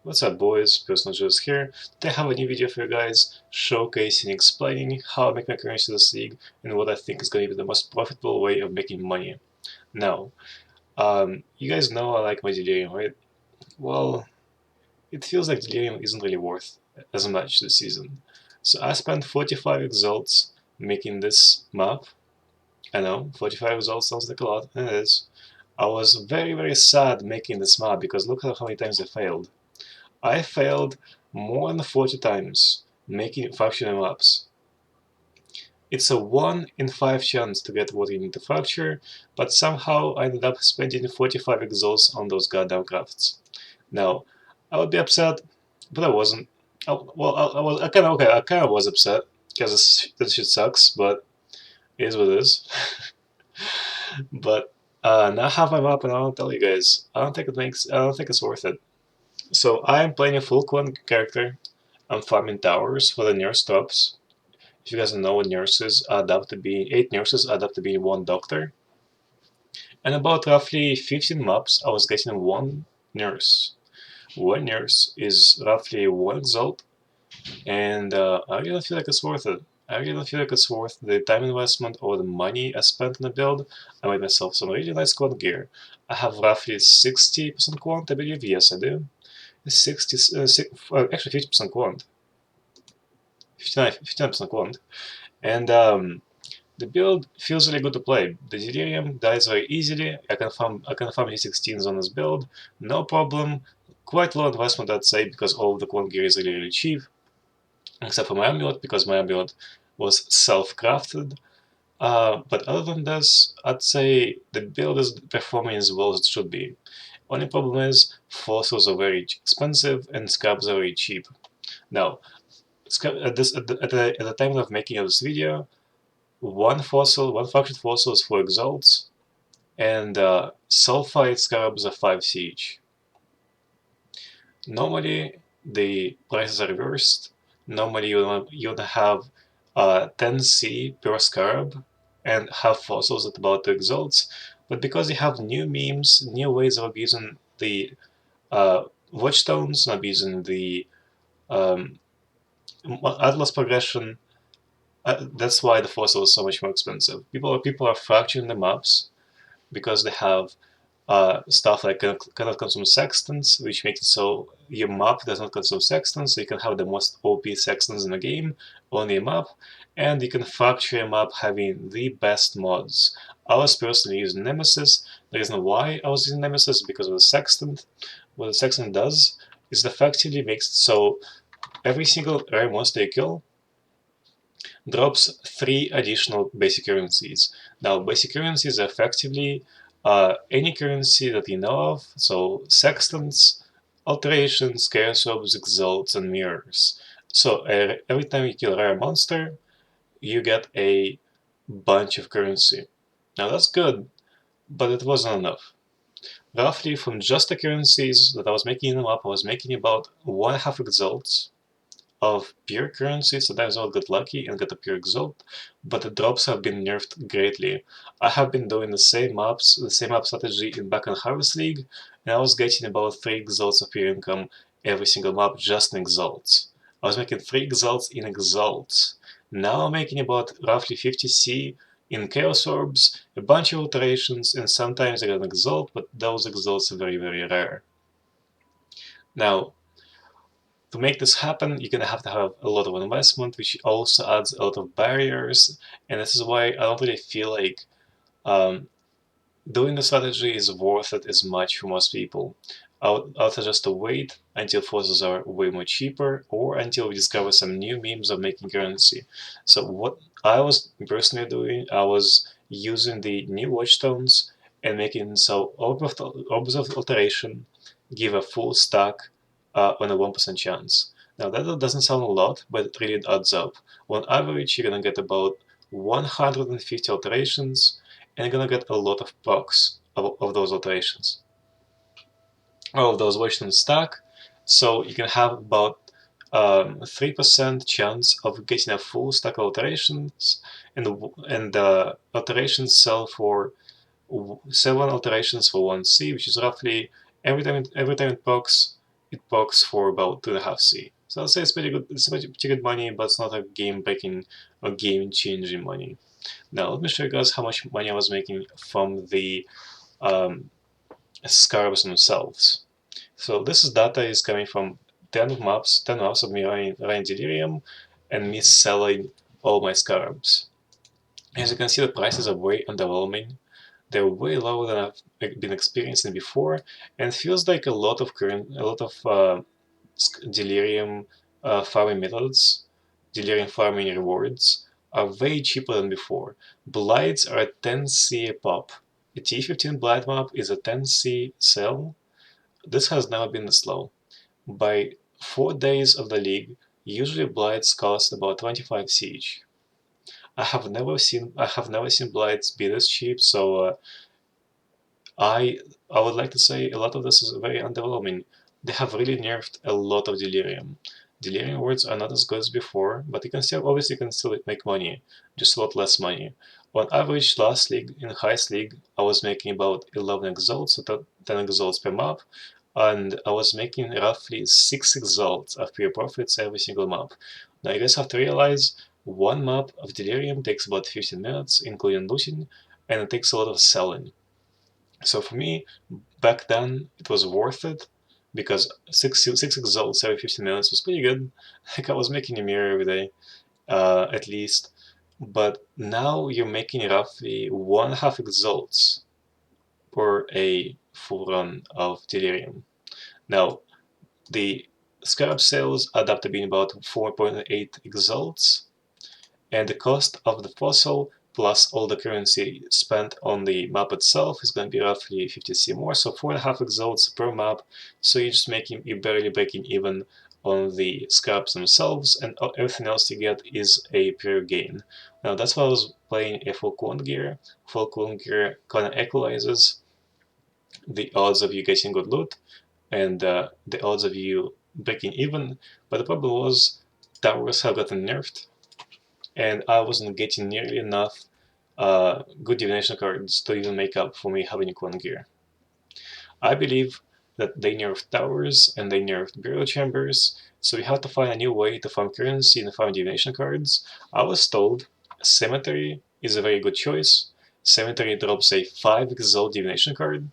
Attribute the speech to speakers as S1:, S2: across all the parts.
S1: What's up, boys? Personal Juice here. Today I have a new video for you guys showcasing, explaining how I make my currency in this league and what I think is going to be the most profitable way of making money. Now, you guys know I like my delirium, right? Well, it feels like delirium isn't really worth as much this season. So I spent 45 exalts making this map. I know, 45 exalts sounds like a lot, and it is. I was very sad making this map because look at how many times I failed. I failed more than 40 times making fracturing maps. It's a 1 in 5 chance to get what you need to fracture, but somehow I ended up spending 45 exhaust on those goddamn crafts. Now, I would be upset, but I wasn't. I kind of okay. I kind of was upset because this shit sucks, but it is what it is. But now I have my map, and I want to tell you guys, I don't think it makes. I don't think it's worth it. So I am playing a full clone character. I'm farming towers for the nurse drops. If you guys don't know what nurses add up to be, 8 nurses add up to be 1 doctor. And about roughly 15 maps, I was getting 1 nurse. 1 nurse is roughly 1 exalt, and I really don't feel like it's worth it. I really don't feel like it's worth the time investment or the money I spent on the build. I made myself some really nice quant gear. I have roughly 60% quant, I believe. Yes, I do. 50% quant. 59% quant. And the build feels really good to play. The delirium dies very easily. I can farm E16s on this build, no problem. Quite low investment, I'd say, because all of the quant gear is really cheap, except for my amulet, because my amulet was self-crafted. But other than this, I'd say the build is performing as well as it should be. Only problem is fossils are very expensive and scraps are very cheap. Now, at the time of making of this video, one fractured fossil is 4 exalts, and sulfide scarabs are 5 each. Normally, the prices are reversed. Normally, you would have 10C per scarab and have fossils at about 2 exalts, but because you have new memes, new ways of abusing the watchstones, abusing the um, Atlas progression, that's why the fossil is so much more expensive. People are fracturing the maps because they have stuff like cannot consume sextants, which makes it so your map does not consume sextants, so you can have the most OP sextants in the game on your map, and you can fracture your map having the best mods. I was personally using Nemesis. The reason why I was using Nemesis is because of the sextant. What the sextant does is it effectively makes it so every single rare monster you kill drops 3 additional basic currencies. Now, basic currencies are effectively any currency that you know of, so sextants, alterations, chaos orbs, exalts, and mirrors. So every time you kill a rare monster, you get a bunch of currency. Now that's good, but it wasn't enough. Roughly from just the currencies that I was making in the map, I was making about 1.5 exalts of pure currency. Sometimes I'll get lucky and get a pure exalt, but the drops have been nerfed greatly. I have been doing the same map strategy in Back and Harvest League, and I was getting about 3 exalts of pure income every single map just in exalts. I was making 3 exalts in exalts. Now I'm making about roughly 50C in Chaos Orbs, a bunch of alterations, and sometimes I get an exalt, but those exalts are very rare. Now, to make this happen, you're gonna have to have a lot of investment, which also adds a lot of barriers, and this is why I don't really feel like doing the strategy is worth it as much for most people. I'll suggest to wait until forces are way more cheaper, or until we discover some new memes of making currency. So what I was personally doing, I was using the new watchstones and making so orbs of alteration give a full stack on a 1% chance. Now that doesn't sound a lot, but it really adds up. On average, you're gonna get about 150 alterations, and you're gonna get a lot of procs of those alterations, of those watchstones stack. So you can have about 3% chance of getting a full stack of alterations, and alterations sell for 7 alterations for 1C, which is roughly every time it procs, it works for about 2.5C. So I'll say it's pretty good. It's pretty good money, but it's not a game-breaking or game-changing money. Now let me show you guys how much money I was making from the um, scarabs themselves. So this is data is coming from 10 maps of me running Delirium and me selling all my scarabs. As you can see, the prices are way underwhelming. They're way lower than I've been experiencing before, and feels like a lot of Delirium farming methods, Delirium farming rewards are way cheaper than before. Blights are a 10C a pop. A T15 Blight map is a 10C sell. This has never been this low. By 4 days of the league, usually Blights cost about 25 each. I have never seen Blights be this cheap, so I I would like to say a lot of this is very underwhelming. They have really nerfed a lot of Delirium. Delirium words are not as good as before, but you can still obviously you can still make money, just a lot less money. On average, last league in highest league, I was making about 11 exalts, so 10 exalts per map, and I was making roughly 6 exalts of pure profits every single map. Now you guys have to realize one map of Delirium takes about 15 minutes, including looting, and it takes a lot of selling. So for me, back then, it was worth it because six exalts every 15 minutes was pretty good. Like I was making a mirror every day, at least. But now you're making roughly 1.5 exalts per a full run of Delirium. Now, the Scarab sales add up to being about 4.8 exalts, and the cost of the fossil plus all the currency spent on the map itself is going to be roughly 50C more, so 4.5 exalts per map, so you're barely breaking even on the scraps themselves, and everything else you get is a pure gain. Now that's why I was playing a full clone gear. Full clone gear kind of equalizes the odds of you getting good loot and the odds of you breaking even, but the problem was towers have gotten nerfed and I wasn't getting nearly enough good divination cards to even make up for me having clone gear. I believe that they nerfed towers and they nerfed burial chambers, so we have to find a new way to farm currency and farm divination cards. I was told Cemetery is a very good choice. Cemetery drops a 5 Exalt divination card,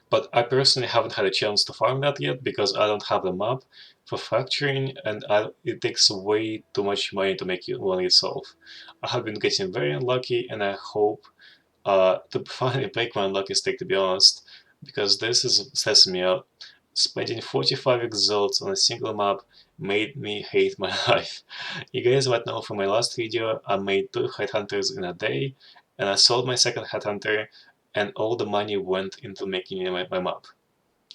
S1: but I personally haven't had a chance to farm that yet because I don't have the map for fracturing and it takes way too much money to make one itself. I have been getting very unlucky and I hope to finally break my unlucky streak, to be honest, because this is stressing me out. Spending 45 exalts on a single map made me hate my life. You guys might know from my last video, I made 2 headhunters in a day, and I sold my second headhunter, and all the money went into making my map.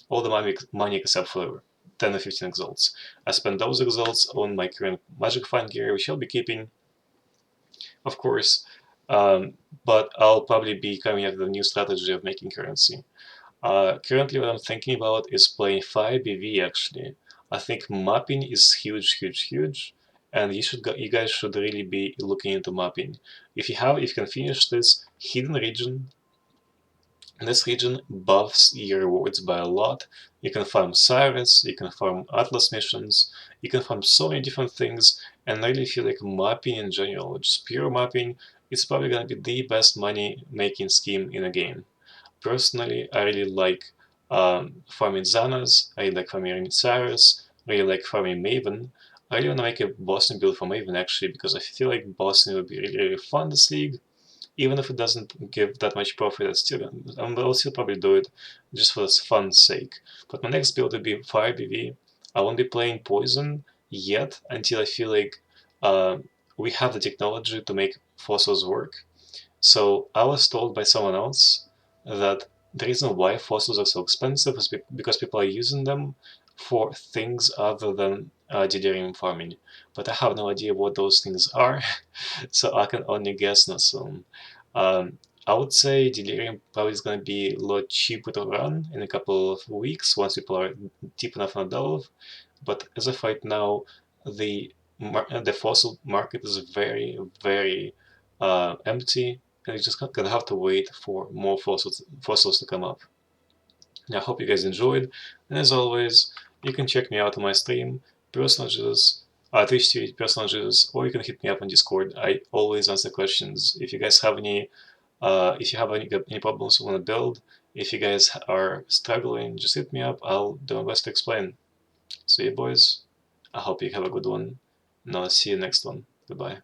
S1: All the money except for 10 or 15 exalts. I spent those exalts on my current magic find gear, which I'll be keeping, of course, um, but I'll probably be coming up with a new strategy of making currency. Currently, what I'm thinking about is playing 5BV actually. I think mapping is huge, huge, huge, and you guys should really be looking into mapping. If you can finish this hidden region, this region buffs your rewards by a lot. You can farm Cyrus, you can farm Atlas missions, you can farm so many different things, and I really feel like mapping in general, just pure mapping, is probably gonna be the best money making scheme in a game. Personally, I really like farming Xanas, I like farming Cyrus, I really like farming Maven. I really want to make a Boston build for Maven actually, because I feel like Boston would be really, really fun this league. Even if it doesn't give that much profit, I'll still probably do it just for fun sake. But my next build will be 5BV. I won't be playing Poison yet until I feel like uh, we have the technology to make fossils work. So I was told by someone else that the reason why fossils are so expensive is because people are using them for things other than delirium farming. But I have no idea what those things are, so I can only guess now soon. I would say delirium probably is going to be a lot cheaper to run in a couple of weeks once people are deep enough in the delve. But as of right now, the the fossil market is very, very empty, and you just gonna have to wait for more fossils to come up. I hope you guys enjoyed, and as always, you can check me out on my stream, Personal Jesus, Twitch TV, Personal Jesus, or you can hit me up on Discord. I always answer questions. If you guys have if you have any problems you want to build, if you guys are struggling, just hit me up. I'll do my best to explain. So yeah, boys, I hope you have a good one, and I'll see you next one. Goodbye.